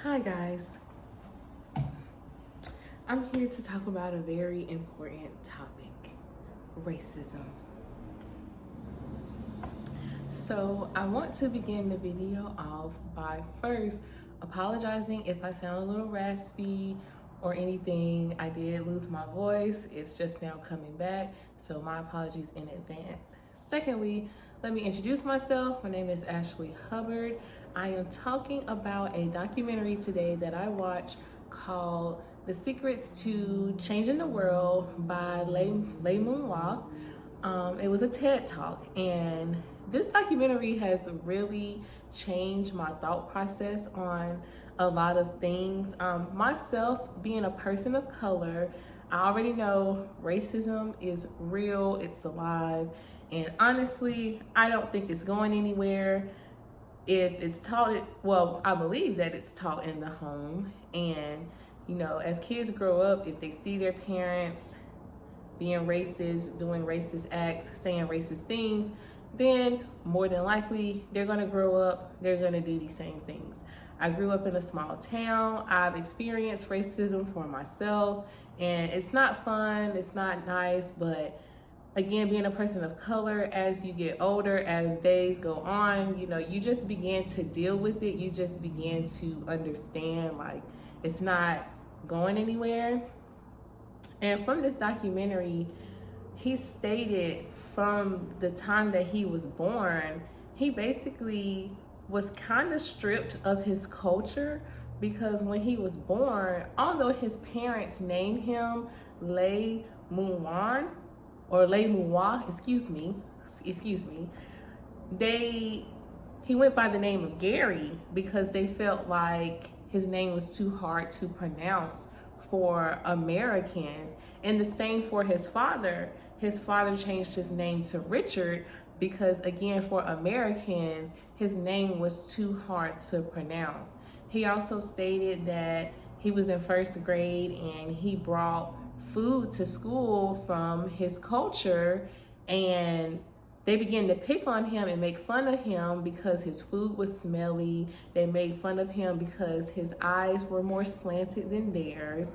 Hi guys, I'm here to talk about a very important topic, racism. So I want to begin the video off by first apologizing if I sound a little raspy or anything. I did lose my voice, it's just now coming back, so my apologies in advance. Secondly, let me introduce myself. My name is Ashley Hubbard. I am talking about a documentary today that I watched called The Secrets to Changing the World by Mun Wah. It was a TED Talk, and this documentary has really changed my thought process on a lot of things. Myself, being a person of color, I already know racism is real, it's alive, and honestly, I don't think it's going anywhere. If it's taught, well, I believe that it's taught in the home. And, as kids grow up, if they see their parents being racist, doing racist acts, saying racist things, then more than likely they're going to grow up, they're going to do these same things. I grew up in a small town. I've experienced racism for myself, and it's not fun, it's not nice, but again, being a person of color, as you get older, as days go on, you just begin to deal with it. You just begin to understand, like, it's not going anywhere. And from this documentary, he stated from the time that he was born, he basically was kind of stripped of his culture, because when he was born, although his parents named him Mun Wah, excuse me, he went by the name of Gary because they felt like his name was too hard to pronounce for Americans. And the same for his father. His father changed his name to Richard because, again, for Americans, his name was too hard to pronounce. He also stated that he was in first grade and he brought food to school from his culture, and they began to pick on him and make fun of him because his food was smelly. They made fun of him because his eyes were more slanted than theirs.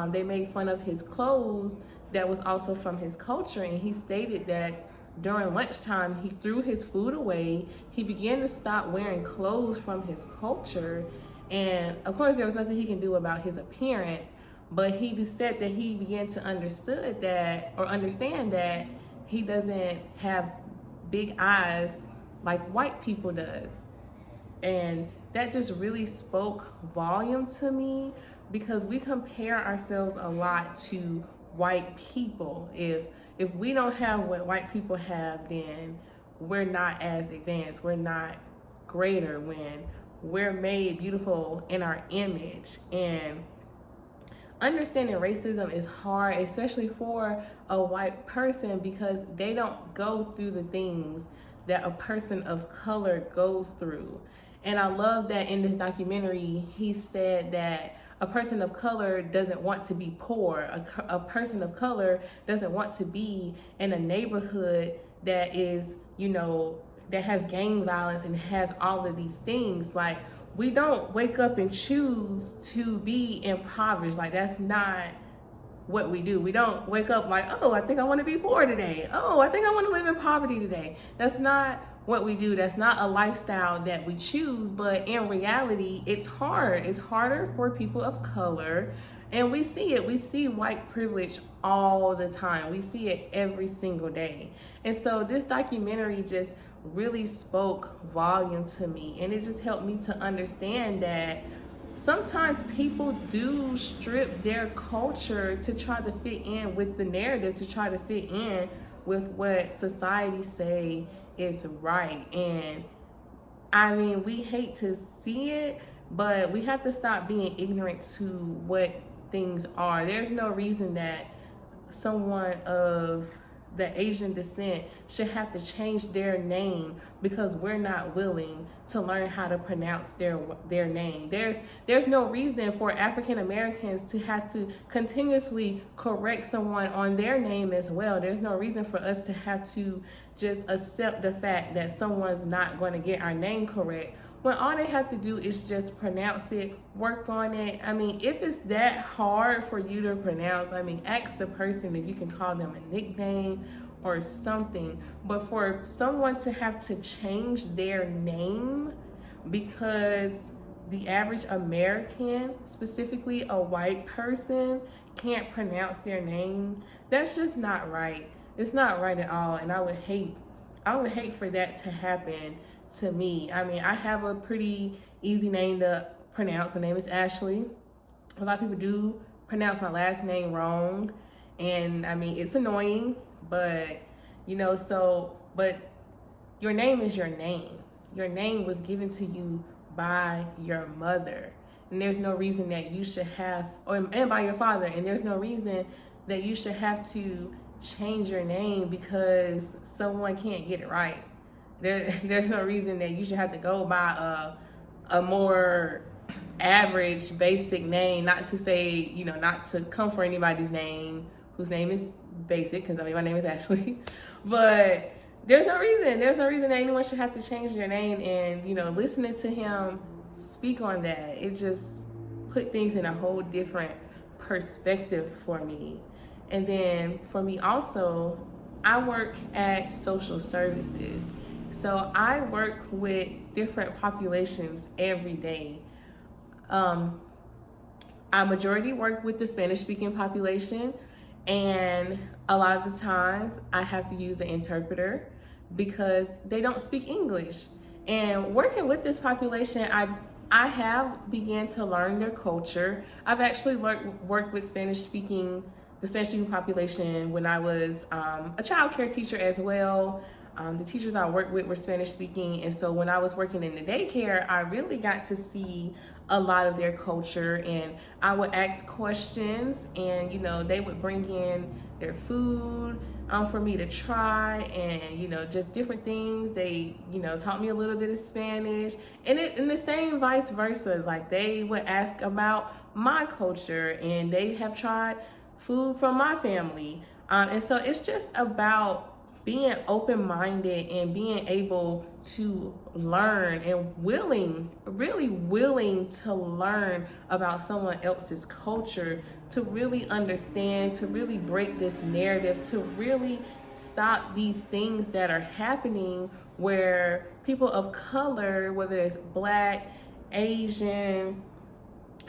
They made fun of his clothes that was also from his culture, and he stated that during lunchtime he threw his food away. He began to stop wearing clothes from his culture, and of course there was nothing he can do about his appearance. But he said that he began to understand that he doesn't have big eyes like white people does. And that just really spoke volume to me, because we compare ourselves a lot to white people. If we don't have what white people have, then we're not as advanced, we're not greater, when we're made beautiful in our image. And understanding racism is hard, especially for a white person, because they don't go through the things that a person of color goes through. And I love that in this documentary, he said that a person of color doesn't want to be poor. A person of color doesn't want to be in a neighborhood that is, that has gang violence and has all of these things. Like, we don't wake up and choose to be impoverished. Like, that's not what we do. We don't wake up like, oh, I think I want to be poor today. Oh, I think I want to live in poverty today. That's not what we do. That's not a lifestyle that we choose. But in reality, it's hard. It's harder for people of color. And we see it. We see white privilege all the time. We see it every single day. And so this documentary just really spoke volume to me, and it just helped me to understand that sometimes people do strip their culture to try to fit in with the narrative, to try to fit in with what society say is right. And I mean, we hate to see it, but we have to stop being ignorant to what things are. There's no reason that someone of the Asian descent should have to change their name because we're not willing to learn how to pronounce their name. There's no reason for African Americans to have to continuously correct someone on their name as well. There's no reason for us to have to just accept the fact that someone's not going to get our name correct when all they have to do is just pronounce it, work on it. I mean, if it's that hard for you to pronounce, I mean, ask the person if you can call them a nickname or something. But for someone to have to change their name because the average American, specifically a white person, can't pronounce their name, that's just not right. It's not right at all. And I would hate for that to happen to me. I mean, I have a pretty easy name to pronounce. My name is Ashley. A lot of people do pronounce my last name wrong. And I mean, it's annoying, but but your name is your name. Your name was given to you by your mother. And there's no reason that you should have, and by your father, and there's no reason that you should have to change your name because someone can't get it right. There's no reason that you should have to go by a more average, basic name, not to say, not to come for anybody's name whose name is basic, because I mean, my name is Ashley, but there's no reason that anyone should have to change their name. And, listening to him speak on that, it just put things in a whole different perspective for me. And then for me also, I work at social services. So I work with different populations every day. I majority work with the Spanish-speaking population, and a lot of the times I have to use an interpreter because they don't speak English. And working with this population, I have began to learn their culture. I've actually worked with the Spanish-speaking population when I was a child care teacher as well. The teachers I worked with were Spanish speaking, and so when I was working in the daycare, I really got to see a lot of their culture, and I would ask questions, and they would bring in their food for me to try, and just different things. They taught me a little bit of Spanish, and the same vice versa. Like, they would ask about my culture, and they have tried food from my family, and so it's just about being open-minded and being able to learn and really willing to learn about someone else's culture, to really understand, to really break this narrative, to really stop these things that are happening where people of color, whether it's Black, Asian,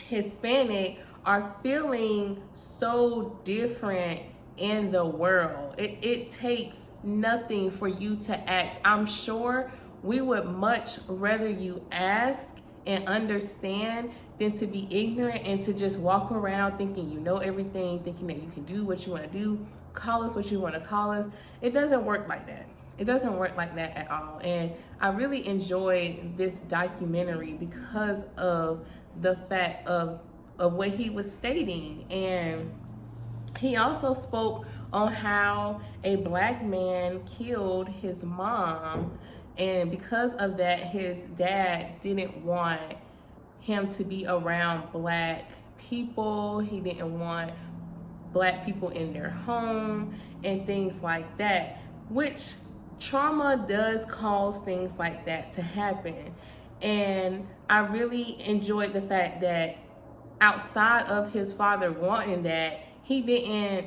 Hispanic, are feeling so different in the world. It takes nothing for you to ask. I'm sure we would much rather you ask and understand than to be ignorant and to just walk around thinking you know everything, thinking that you can do what you want to do, call us what you want to call us. It doesn't work like that. It doesn't work like that at all. And I really enjoyed this documentary because of the fact of what he was stating. And he also spoke on how a Black man killed his mom, and because of that, his dad didn't want him to be around Black people. He didn't want Black people in their home and things like that, which trauma does cause things like that to happen. And I really enjoyed the fact that outside of his father wanting that, he didn't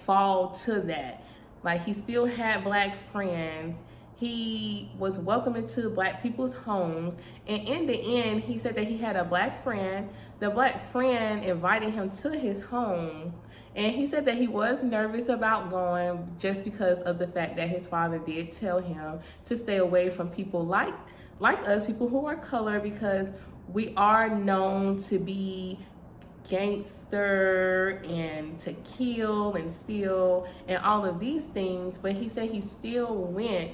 fall to that. Like, he still had Black friends. He was welcome into Black people's homes. And in the end, he said that he had a Black friend. The Black friend invited him to his home. And he said that he was nervous about going just because of the fact that his father did tell him to stay away from people like us, people who are color, because we are known to be gangster and to kill and steal and all of these things. But he said he still went,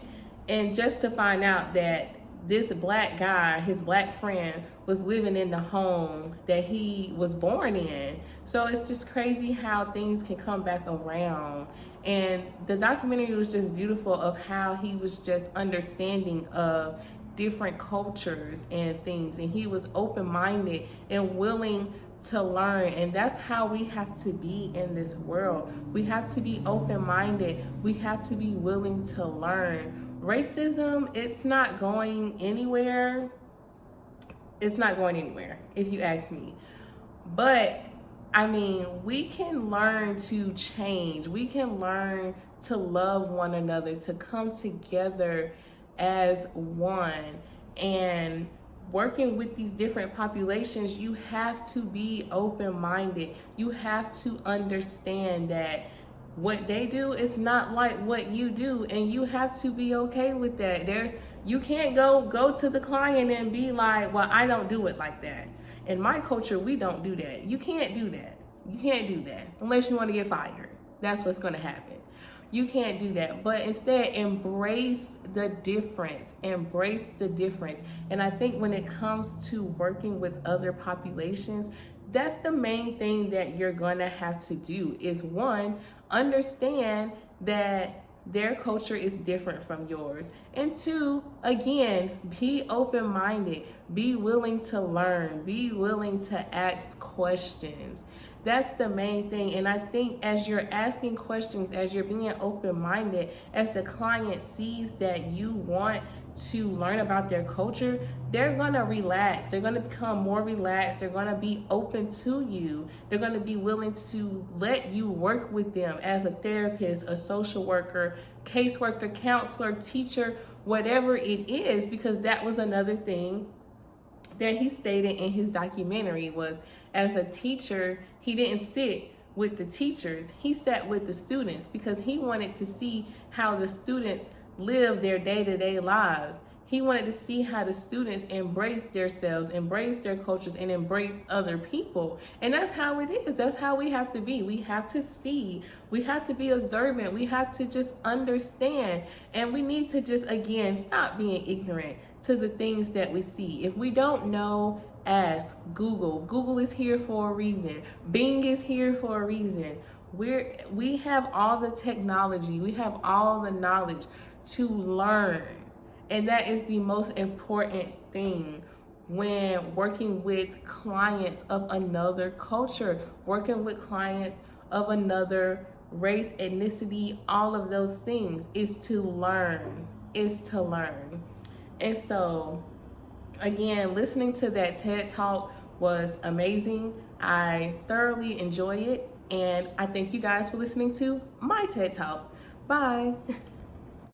and just to find out that this Black guy, his Black friend, was living in the home that he was born in. So it's just crazy how things can come back around. And the documentary was just beautiful of how he was just understanding of different cultures and things, and he was open-minded and willing to learn. And that's how we have to be in this world. We have to be open-minded. We have to be willing to learn. Racism, it's not going anywhere. It's not going anywhere, if you ask me. But I mean, we can learn to change. We can learn to love one another, to come together as one. And working with these different populations, you have to be open-minded. You have to understand that what they do is not like what you do, and you have to be okay with that. You can't go to the client and be like, well, I don't do it like that. In my culture, we don't do that. You can't do that. You can't do that unless you want to get fired. That's what's going to happen. You can't do that. But instead, embrace the difference. Embrace the difference. And I think when it comes to working with other populations, that's the main thing that you're going to have to do is, one, understand that their culture is different from yours. And two, again, be open-minded. Be willing to learn. Be willing to ask questions. That's the main thing. And I think as you're asking questions, as you're being open-minded, as the client sees that you want to learn about their culture, they're going to relax. They're going to become more relaxed. They're going to be open to you. They're going to be willing to let you work with them as a therapist, a social worker, caseworker, counselor, teacher, whatever it is, because that was another thing that he stated in his documentary was, as a teacher, he didn't sit with the teachers. He sat with the students because he wanted to see how the students live their day-to-day lives. He wanted to see how the students embrace themselves, embrace their cultures, and embrace other people. And that's how it is. That's how we have to be. We have to see. We have to be observant. We have to just understand. And we need to just, again, stop being ignorant to the things that we see. If we don't know, ask. Google. Google is here for a reason. Bing is here for a reason. We have all the technology. We have all the knowledge to learn. And that is the most important thing when working with clients of another culture, working with clients of another race, ethnicity, all of those things is to learn, And so, again, listening to that TED Talk was amazing. I thoroughly enjoy it. And I thank you guys for listening to my TED Talk. Bye.